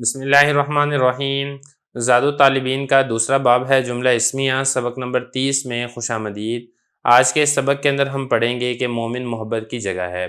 بسم اللہ الرحمن الرحیم۔ زاد الطالبین کا دوسرا باب ہے جملہ اسمیہ، سبق نمبر 30 میں خوش آمدید۔ آج کے اس سبق کے اندر ہم پڑھیں گے کہ مومن محبت کی جگہ ہے۔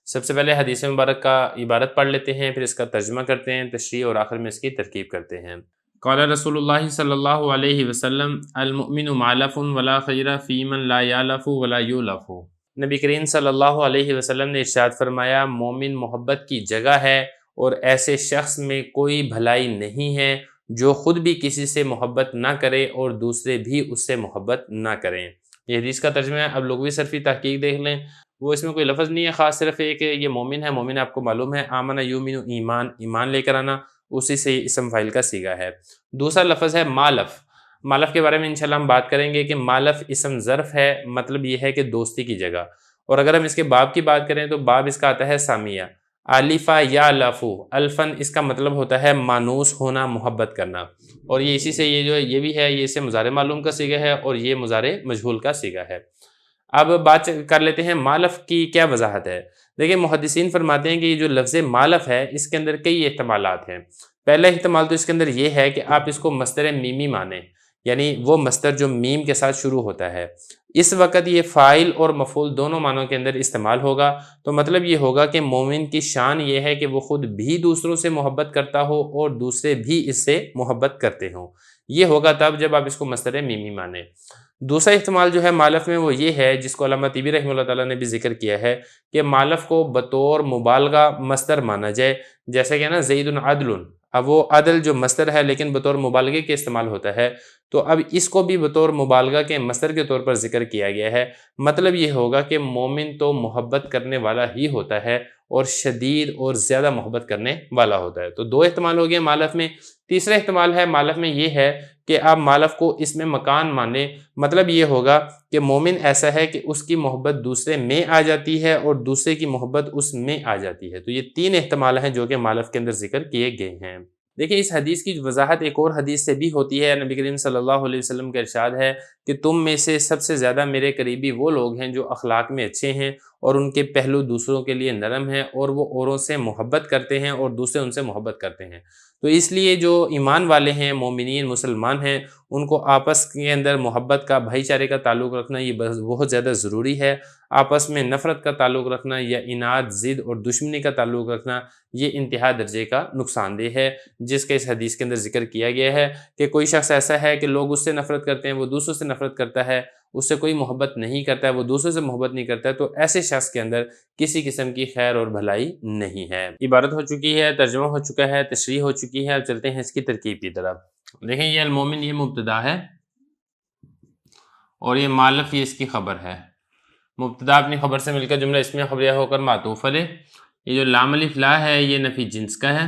سب سے پہلے حدیث مبارک کا عبارت پڑھ لیتے ہیں، پھر اس کا ترجمہ کرتے ہیں، تشریح اور آخر میں اس کی ترکیب کرتے ہیں۔ قال رسول اللہ صلی اللہ علیہ وسلم المؤمن مالف ولا خیر فی من لا یالف ولا یولف۔ نبی کریم صلی اللہ علیہ وسلم نے ارشاد فرمایا مومن محبت کی جگہ ہے اور ایسے شخص میں کوئی بھلائی نہیں ہے جو خود بھی کسی سے محبت نہ کرے اور دوسرے بھی اس سے محبت نہ کریں۔ یہ حدیث کا ترجمہ ہے۔ اب لغوی صرفی تحقیق دیکھ لیں، وہ اس میں کوئی لفظ نہیں ہے خاص، صرف یہ کہ یہ مومن ہے۔ مومن آپ کو معلوم ہے آمن یؤمن، ایمان لے کر آنا، اسی سے اسم فاعل کا صیغہ ہے۔ دوسرا لفظ ہے مالف۔ مالف کے بارے میں انشاءاللہ ہم بات کریں گے کہ مالف اسم ظرف ہے، مطلب یہ ہے کہ دوستی کی جگہ۔ اور اگر ہم اس کے باب کی بات کریں تو باب اس کا آتا ہے سامیہ، الفا یا لفو، الفن اس کا مطلب ہوتا ہے مانوس ہونا، محبت کرنا، اور یہ اسی سے یہ جو یہ بھی ہے، یہ اسے مضارع معلوم کا صیغہ ہے اور یہ مضارع مجہول کا صیغہ ہے۔ اب بات کر لیتے ہیں مالف کی کیا وضاحت ہے۔ دیکھیں محدثین فرماتے ہیں کہ یہ جو لفظ مالف ہے اس کے اندر کئی احتمالات ہیں۔ پہلا احتمال تو اس کے اندر یہ ہے کہ آپ اس کو مصدر میمی مانیں، یعنی وہ مصدر جو میم کے ساتھ شروع ہوتا ہے، اس وقت یہ فاعل اور مفعول دونوں معنوں کے اندر استعمال ہوگا، تو مطلب یہ ہوگا کہ مومن کی شان یہ ہے کہ وہ خود بھی دوسروں سے محبت کرتا ہو اور دوسرے بھی اس سے محبت کرتے ہوں۔ یہ ہوگا تب جب آپ اس کو مصدر میمی مانیں۔ دوسرا احتمال جو ہے مالف میں وہ یہ ہے، جس کو علامہ طیبی رحمہ اللہ تعالیٰ نے بھی ذکر کیا ہے، کہ مالف کو بطور مبالغہ مصدر مانا جائے، جیسے کہ نا زید عدل، اب وہ عدل جو مصدر ہے لیکن بطور مبالغے کے استعمال ہوتا ہے، تو اب اس کو بھی بطور مبالغہ کے مصدر کے طور پر ذکر کیا گیا ہے۔ مطلب یہ ہوگا کہ مومن تو محبت کرنے والا ہی ہوتا ہے اور شدید اور زیادہ محبت کرنے والا ہوتا ہے۔ تو دو احتمال ہو گئے مالف میں۔ تیسرا احتمال ہے مالف میں یہ ہے کہ آپ مالف کو اس میں مکان مانیں، مطلب یہ ہوگا کہ مومن ایسا ہے کہ اس کی محبت دوسرے میں آ جاتی ہے اور دوسرے کی محبت اس میں آ جاتی ہے۔ تو یہ تین احتمال ہیں جو کہ مالف کے اندر ذکر کیے گئے ہیں۔ دیکھیں اس حدیث کی وضاحت ایک اور حدیث سے بھی ہوتی ہے۔ نبی کریم صلی اللہ علیہ وسلم کا ارشاد ہے کہ تم میں سے سب سے زیادہ میرے قریبی وہ لوگ ہیں جو اخلاق میں اچھے ہیں اور ان کے پہلو دوسروں کے لیے نرم ہیں اور وہ اوروں سے محبت کرتے ہیں اور دوسرے ان سے محبت کرتے ہیں۔ تو اس لیے جو ایمان والے ہیں، مومنین، مسلمان ہیں، ان کو آپس کے اندر محبت کا، بھائی چارے کا تعلق رکھنا یہ بہت زیادہ ضروری ہے۔ آپس میں نفرت کا تعلق رکھنا یا اناد، ضد اور دشمنی کا تعلق رکھنا یہ انتہا درجے کا نقصان دہ ہے، جس کا اس حدیث کے اندر ذکر کیا گیا ہے کہ کوئی شخص ایسا ہے کہ لوگ اس سے نفرت کرتے ہیں، وہ دوسروں سے نفرت کرتا ہے، اس سے کوئی محبت نہیں کرتا ہے، وہ دوسروں سے محبت نہیں کرتا ہے، تو ایسے شخص کے اندر کسی قسم کی خیر اور بھلائی نہیں ہے۔ عبارت ہو چکی ہے، ترجمہ ہو چکا ہے، تشریح ہو چکی ہے، اب چلتے ہیں اس کی ترکیب کی طرف۔ دیکھیں یہ المومن یہ مبتدا ہے اور یہ مالف یہ اس کی خبر ہے۔ مبتدا اپنی خبر سے مل کر جملہ اسمیہ خبریہ ہو کر معطوف علیہ۔ یہ جو لام الف لا ہے یہ نفی جنس کا ہے،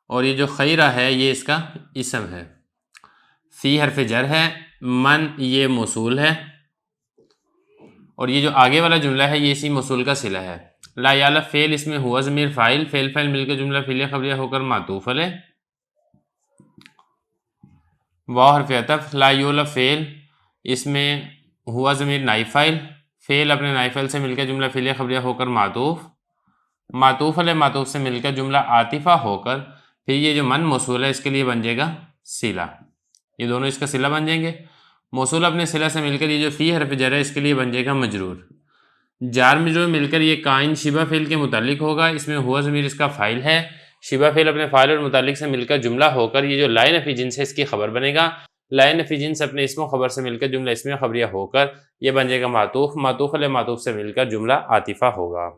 اور یہ جو خیرہ ہے یہ اس کا اسم ہے۔ فی حرف جر ہے، من یہ موصول ہے، اور یہ جو آگے والا جملہ ہے یہ اسی موصول کا صلہ ہے۔ لا یالف فعل، اس میں ہوا ضمیر فاعل، فعل مل کے جملہ فعلیہ خبریہ ہو کر معطوف علیہ۔ واو حرف عطف، لا یولف فعل، اس میں ہوا ضمیر نائب فاعل، فعل اپنے نائب فاعل سے مل کے جملہ فعلیہ خبریہ ہو کر معطوف علیہ، معطوف سے مل کر جملہ عاطفہ ہو کر پھر یہ جو من موصول ہے اس کے لیے بن جائے گا صلہ، یہ دونوں اس کا صلہ بن جائیں گے۔ موصول اپنے صلہ سے مل کر یہ جو فی حرف جر ہے اس کے لیے بن جائے گا مجرور۔ جار مجرور مل کر یہ قائن شبہ فعل کے متعلق ہوگا، اس میں ہوا ضمیر اس کا فاعل ہے، شبہ فعل اپنے فاعل اور متعلق سے مل کر جملہ ہو کر یہ جو لا نفی جنس ہے اس کی خبر بنے گا۔ لا نفی جنس اپنے اسم و خبر سے مل کر جملہ اسمیہ خبریہ ہو کر یہ بن جائے گا معطوف علیہ، معطوف سے مل کر جملہ عاطفہ ہوگا۔